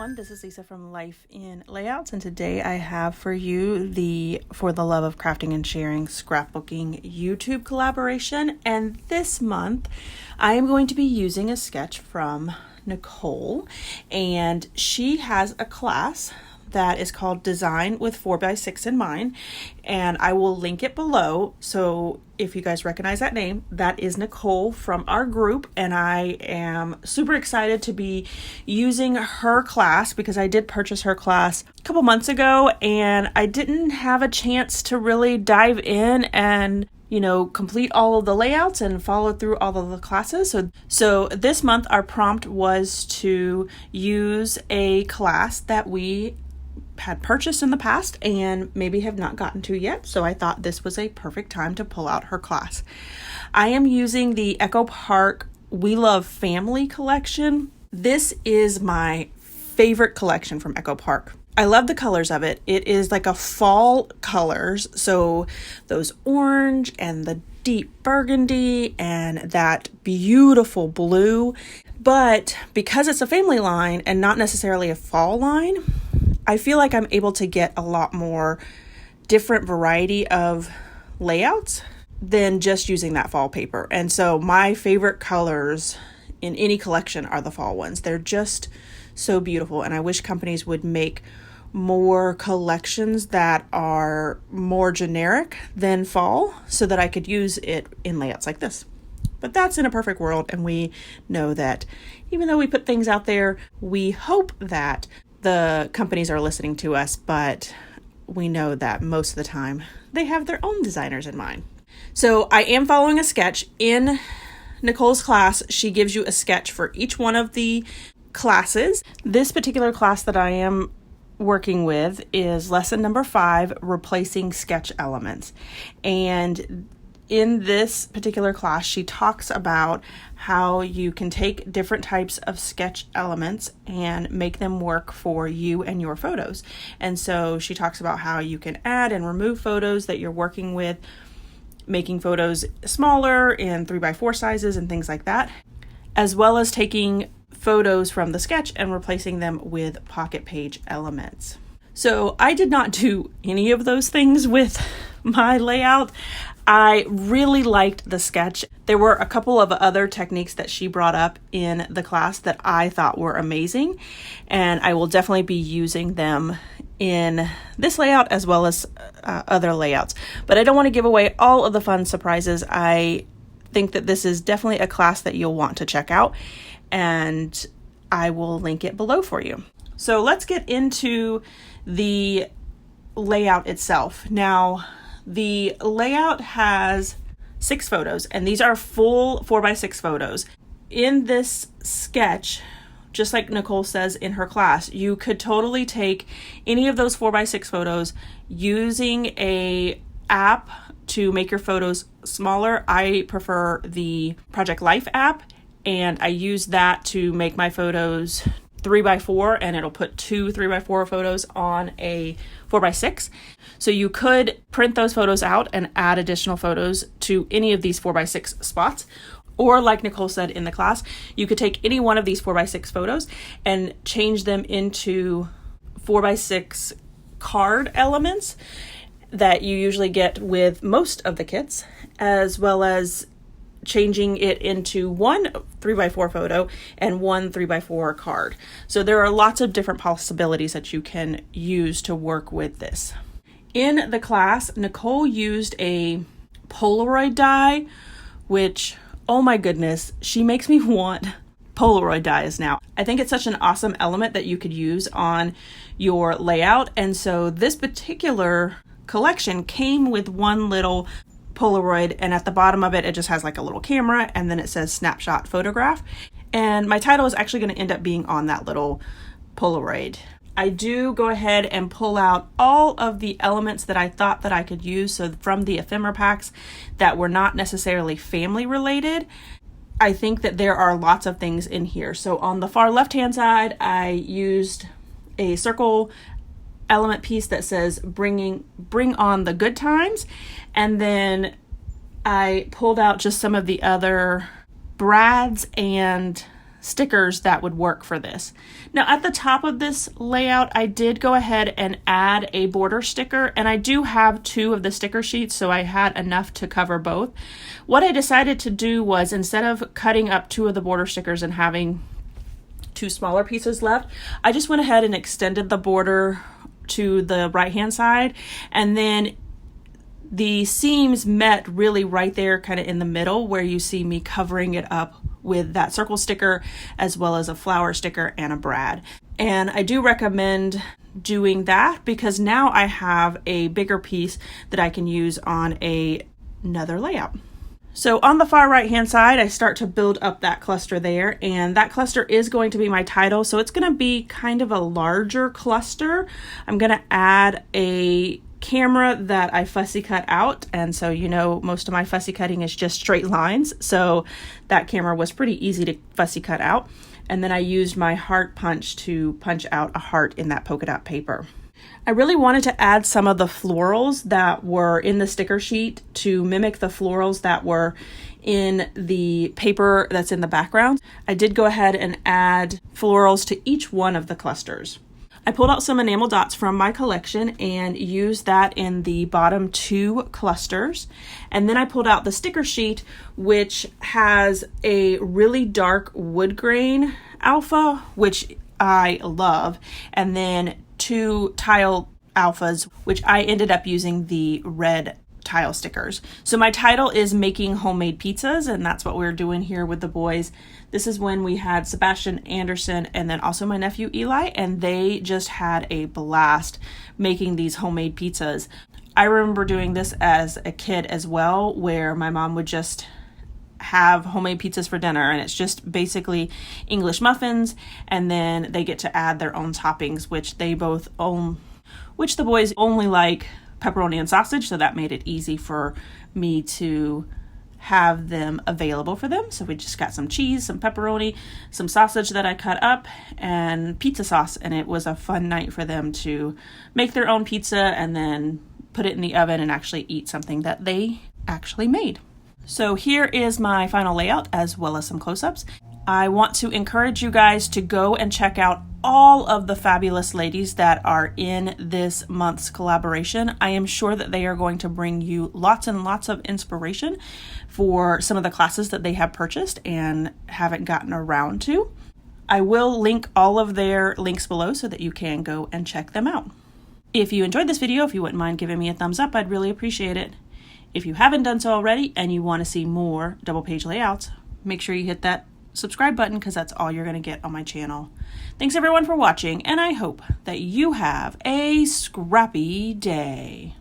everyone, this is Lisa from Life in Layouts, and today I have for you the For the Love of Crafting and Sharing Scrapbooking YouTube collaboration. And this month I am going to be using a sketch from Nicole, and she has a class that is called Design with 4x6 in Mind, and I will link it below. So if you guys recognize that name, that is Nicole from our group, and I am super excited to be using her class because I did purchase her class a couple months ago and I didn't have a chance to really dive in and complete all of the layouts and follow through all of the classes. So this month our prompt was to use a class that we had purchased in the past and maybe have not gotten to yet. So I thought this was a perfect time to pull out her class. I am using the Echo Park We Love Family collection. This is my favorite collection from Echo Park. I love the colors of it. It is like a fall colors. So those orange and the deep burgundy and that beautiful blue. But because it's a family line and not necessarily a fall line, I feel like I'm able to get a lot more different variety of layouts than just using that fall paper. And so my favorite colors in any collection are the fall ones. They're just so beautiful, and I wish companies would make more collections that are more generic than fall so that I could use it in layouts like this. But that's in a perfect world, and we know that even though we put things out there, we hope that the companies are listening to us, but we know that most of the time they have their own designers in mind. So I am following a sketch. In Nicole's class, she gives you a sketch for each one of the classes. This particular class that I am working with is lesson number 5, replacing sketch elements. And in this particular class, she talks about how you can take different types of sketch elements and make them work for you and your photos. And so she talks about how you can add and remove photos that you're working with, making photos smaller in 3x4 sizes and things like that, as well as taking photos from the sketch and replacing them with pocket page elements. So I did not do any of those things with my layout. I really liked the sketch. There were a couple of other techniques that she brought up in the class that I thought were amazing, and I will definitely be using them in this layout as well as other layouts. But I don't want to give away all of the fun surprises. I think that this is definitely a class that you'll want to check out, and I will link it below for you. So let's get into the layout itself. Now, the layout has 6 photos, and these are full 4x6 photos. In this sketch, just like Nicole says in her class, you could totally take any of those 4x6 photos using a app to make your photos smaller. I prefer the Project Life app, and I use that to make my photos 3x4, and it'll put 2 3x4 photos on a 4x6. So you could print those photos out and add additional photos to any of these 4x6 spots. Or like Nicole said in the class, you could take any one of these 4x6 photos and change them into 4x6 card elements that you usually get with most of the kits, as well as changing it into one 3x4 photo and one 3x4 card. So there are lots of different possibilities that you can use to work with this. In the class, Nicole used a Polaroid die, which, oh my goodness, she makes me want Polaroid dies now. I think it's such an awesome element that you could use on your layout. And so this particular collection came with one little Polaroid, and at the bottom of it, it just has like a little camera, and then it says snapshot photograph. And my title is actually going to end up being on that little Polaroid. I do go ahead and pull out all of the elements that I thought that I could use. So from the ephemera packs that were not necessarily family related, I think that there are lots of things in here. So on the far left-hand side, I used a circle element piece that says bring on the good times, and then I pulled out just some of the other brads and stickers that would work for this. Now at the top of this layout, I did go ahead and add a border sticker, and I do have 2 of the sticker sheets, so I had enough to cover both. What I decided to do was, instead of cutting up 2 of the border stickers and having 2 smaller pieces left, I just went ahead and extended the border to the right hand side, and then the seams met really right there kind of in the middle where you see me covering it up with that circle sticker, as well as a flower sticker and a brad. And I do recommend doing that because now I have a bigger piece that I can use on another layout. So on the far right hand side, I start to build up that cluster there, and that cluster is going to be my title. So it's going to be kind of a larger cluster. I'm going to add a camera that I fussy cut out, and so you know most of my fussy cutting is just straight lines, so that camera was pretty easy to fussy cut out. And then I used my heart punch to punch out a heart in that polka dot paper. I really wanted to add some of the florals that were in the sticker sheet to mimic the florals that were in the paper that's in the background. I did go ahead and add florals to each one of the clusters. I pulled out some enamel dots from my collection and used that in the bottom 2 clusters. And then I pulled out the sticker sheet, which has a really dark wood grain alpha, which I love, and then 2 tile alphas, which I ended up using the red tile stickers. So my title is Making Homemade Pizzas, and that's what we're doing here with the boys. This is when we had Sebastian Anderson and then also my nephew Eli, and they just had a blast making these homemade pizzas. I remember doing this as a kid as well, where my mom would just have homemade pizzas for dinner, and it's just basically English muffins, and then they get to add their own toppings, which they both own, which the boys only like pepperoni and sausage, so that made it easy for me to have them available for them. So we just got some cheese, some pepperoni, some sausage that I cut up, and pizza sauce, and it was a fun night for them to make their own pizza and then put it in the oven and actually eat something that they actually made. So here is my final layout as well as some close-ups. I want to encourage you guys to go and check out all of the fabulous ladies that are in this month's collaboration. I am sure that they are going to bring you lots and lots of inspiration for some of the classes that they have purchased and haven't gotten around to. I will link all of their links below so that you can go and check them out. If you enjoyed this video, if you wouldn't mind giving me a thumbs up, I'd really appreciate it. If you haven't done so already and you want to see more double page layouts, make sure you hit that subscribe button because that's all you're going to get on my channel. Thanks everyone for watching, and I hope that you have a scrappy day.